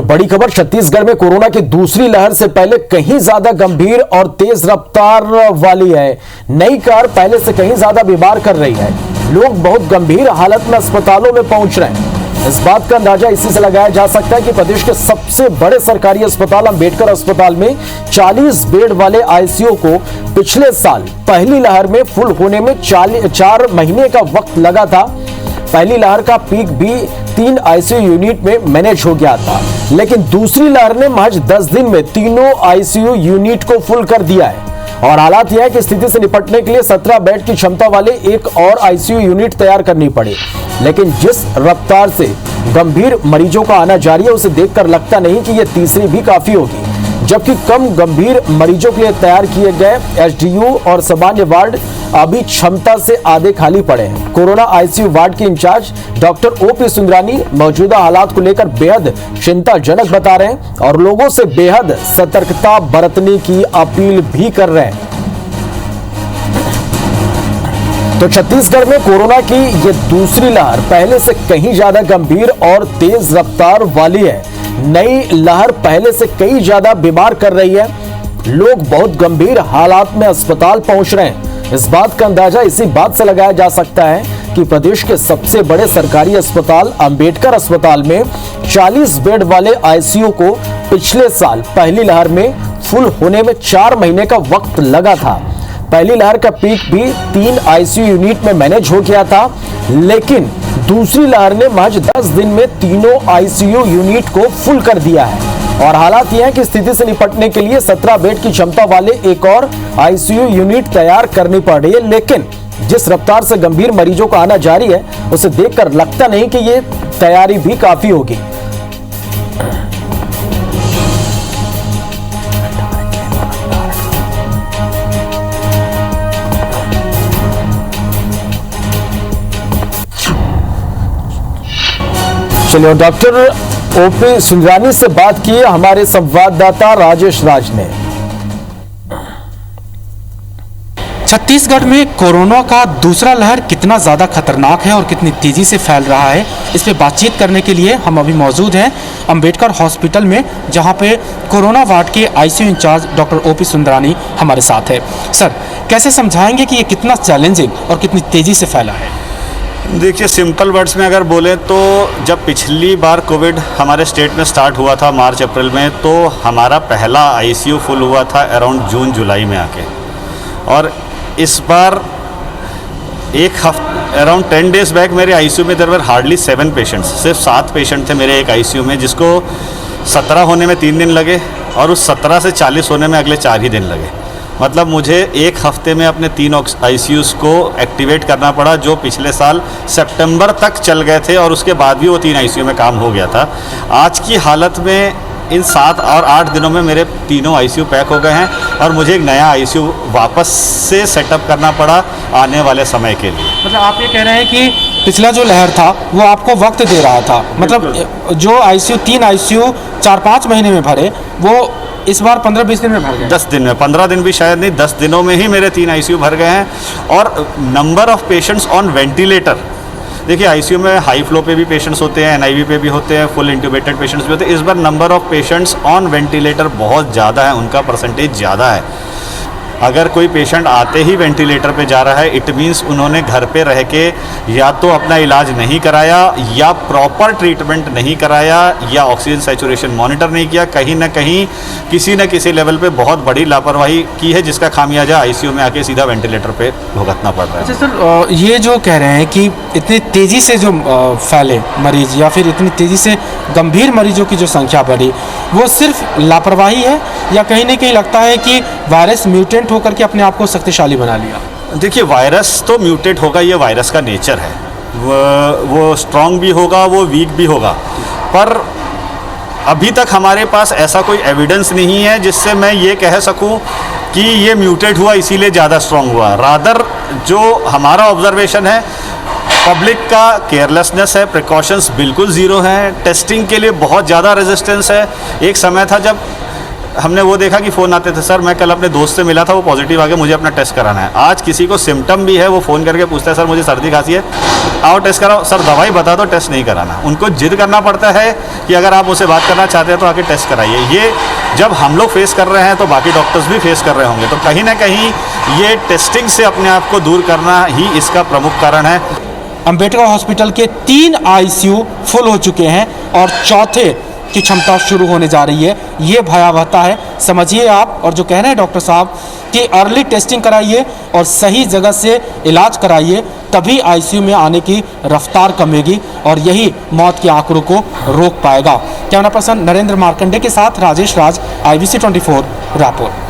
बड़ी खबर छत्तीसगढ़ में कोरोना की दूसरी लहर से पहले कहीं ज्यादा गंभीर और तेज रफ्तार वाली है। नई कार पहले से कहीं ज्यादा बीमार कर रही है। लोग बहुत गंभीर हालत में अस्पतालों में पहुंच रहे हैं। इस बात का अंदाजा इसी से लगाया जा सकता है कि प्रदेश के सबसे बड़े सरकारी अस्पताल अंबेडकर अस्पताल में 40 बेड वाले आईसीयू को पिछले साल पहली लहर में फुल होने में 4 महीने का वक्त लगा था। पहली लहर का पीक भी 3 आईसीयू यूनिट में मैनेज हो गया था, लेकिन दूसरी लहर ने महज 10 दिन में तीनों आईसीयू यूनिट को फुल कर दिया है। और हालात यह है कि स्थिति से निपटने के लिए 17 बेड की क्षमता वाले एक और आईसीयू यूनिट तैयार करनी पड़ी, लेकिन जिस रफ्तार से गंभीर मरीजों का आना जारी है उसे देखकर लगता नहीं कि यह तीसरी भी काफी होगी। जबकि कम गंभीर मरीजों के लिए तैयार किए गए एचडीयू और सामान्य वार्ड अभी क्षमता से आधे खाली पड़े हैं। कोरोना आईसीयू वार्ड के इंचार्ज डॉक्टर ओपी सुंदरानी मौजूदा हालात को लेकर बेहद चिंताजनक बता रहे हैं और लोगों से बेहद सतर्कता बरतने की अपील भी कर रहे हैं। तो छत्तीसगढ़ में कोरोना की ये दूसरी लहर पहले से कहीं ज्यादा गंभीर और तेज रफ्तार वाली है। नई लहर पहले से कई ज्यादा बीमार कर रही है। लोग बहुत गंभीर हालात में अस्पताल पहुंच रहे हैं। इस बात का अंदाजा इसी बात से लगाया जा सकता है कि प्रदेश के सबसे बड़े सरकारी अस्पताल अंबेडकर अस्पताल में 40 बेड वाले आईसीयू को पिछले साल पहली लहर में फुल होने में 4 महीने का वक्त लगा था। पहली लहर का पीक भी 3 आईसीयू यूनिट में मैनेज हो गया था, लेकिन दूसरी लहर ने महज 10 दिन में तीनों आईसीयू यूनिट को फुल कर दिया है। और हालात यह है कि स्थिति से निपटने के लिए 17 बेड की क्षमता वाले एक और आईसीयू यूनिट तैयार करनी पड़ रही है, लेकिन जिस रफ्तार से गंभीर मरीजों का आना जारी है उसे देखकर लगता नहीं कि ये तैयारी भी काफी होगी। चलिए, डॉक्टर ओपी सुंदरानी से बात की हमारे संवाददाता राजेश राज ने। छत्तीसगढ़ में कोरोना का दूसरा लहर कितना ज़्यादा खतरनाक है और कितनी तेज़ी से फैल रहा है, इस पे बातचीत करने के लिए हम अभी मौजूद हैं अंबेडकर हॉस्पिटल में, जहां पे कोरोना वार्ड के ICU incharge doctor OP Sundrani हमारे साथ है। सर, कैसे समझाएंगे कि ये कितना चैलेंजिंग और कितनी तेज़ी से फैला है? देखिए, सिंपल वर्ड्स में अगर बोलें तो जब पिछली बार कोविड हमारे स्टेट में स्टार्ट हुआ था मार्च अप्रैल में, तो हमारा पहला आईसीयू फुल हुआ था अराउंड जून जुलाई में आके। और इस बार एक हफ्ते अराउंड 10 डेज बैक मेरे आईसीयू में देयर वर हार्डली 7 पेशेंट्स, सिर्फ 7 पेशेंट थे मेरे एक आईसीयू में, जिसको 17 होने में 3 दिन लगे और उस 17 से 40 होने में अगले 4 ही दिन लगे। मतलब मुझे एक हफ्ते में अपने 3 आईसीयूज़ को एक्टिवेट करना पड़ा, जो पिछले साल सितंबर तक चल गए थे और उसके बाद भी वो 3 आईसीयू में काम हो गया था। आज की हालत में इन 7 और 8 दिनों में मेरे तीनों आईसीयू पैक हो गए हैं और मुझे एक नया आईसीयू वापस से सेटअप करना पड़ा आने वाले समय के लिए। मतलब आप ये कह रहे हैं कि पिछला जो लहर था वो आपको वक्त दे रहा था, मतलब जो आईसीयू 3 आईसीयू 4-5 महीने में भरे वो इस बार 15-20 दिन में भर गए। 10 दिन में, 15 दिन भी शायद नहीं, 10 दिनों में ही मेरे 3 आईसीयू भर गए हैं। और number of patients on ventilator, देखिए आईसीयू में हाई फ्लो पे भी पेशेंट्स होते हैं, एनआईवी पे भी होते हैं, फुल इंट्यूबेटेड पेशेंट्स भी होते हैं। इस बार number of patients on ventilator बहुत ज़्यादा है, उनका परसेंटेज ज़्यादा है। अगर कोई पेशेंट आते ही वेंटिलेटर पे जा रहा है, इट मीन्स उन्होंने घर पे रह के या तो अपना इलाज नहीं कराया, या प्रॉपर ट्रीटमेंट नहीं कराया, या ऑक्सीजन सैचुरेशन मॉनिटर नहीं किया। कहीं ना कहीं किसी न किसी लेवल पे बहुत बड़ी लापरवाही की है, जिसका खामियाजा आईसीयू में आके सीधा वेंटिलेटर पे भुगतना पड़ रहा है। अच्छा सर, ये जो कह रहे हैं कि इतनी तेज़ी से जो फैले मरीज या फिर इतनी तेज़ी से गंभीर मरीजों की जो संख्या बढ़ी, वो सिर्फ लापरवाही है या कहीं ना कहीं लगता है कि वायरस म्यूटेंट होकर के अपने आप को शक्तिशाली बना लिया? देखिए, वायरस तो म्यूटेट होगा, ये वायरस का नेचर है। वो स्ट्रांग भी होगा, वो वीक भी होगा, पर अभी तक हमारे पास ऐसा कोई एविडेंस नहीं है जिससे मैं ये कह सकूं कि ये म्यूटेट हुआ इसीलिए ज़्यादा स्ट्रांग हुआ। रादर जो हमारा ऑब्जर्वेशन है, पब्लिक का केयरलेसनेस है, प्रिकॉशंस बिल्कुल ज़ीरो हैं, टेस्टिंग के लिए बहुत ज़्यादा रेजिस्टेंस है। एक समय था जब हमने वो देखा कि फ़ोन आते थे, सर मैं कल अपने दोस्त से मिला था, वो पॉजिटिव आ गया, मुझे अपना टेस्ट कराना है। आज किसी को सिम्टम भी है, वो फ़ोन करके पूछता है, सर मुझे सर्दी खांसी है, आओ टेस्ट कराओ। सर दवाई बता दो, टेस्ट नहीं कराना। उनको जिद करना पड़ता है कि अगर आप उससे बात करना चाहते हैं तो आके टेस्ट कराइए। ये जब हम लोग फेस कर रहे हैं तो बाकी डॉक्टर्स भी फेस कर रहे होंगे। तो कहीं ना कहीं ये टेस्टिंग से अपने आप को दूर करना ही इसका प्रमुख कारण है। अंबेडकर हॉस्पिटल के 3 आईसीयू फुल हो चुके हैं और चौथे की क्षमता शुरू होने जा रही है। ये भयावहता है, समझिए आप। और जो कह रहे हैं डॉक्टर साहब कि अर्ली टेस्टिंग कराइए और सही जगह से इलाज कराइए, तभी आईसीयू में आने की रफ्तार कमेगी और यही मौत के आंकड़ों को रोक पाएगा। कैमरा पर्सन नरेंद्र मार्कंडे के साथ राजेश राज, IBC 24 रायपुर।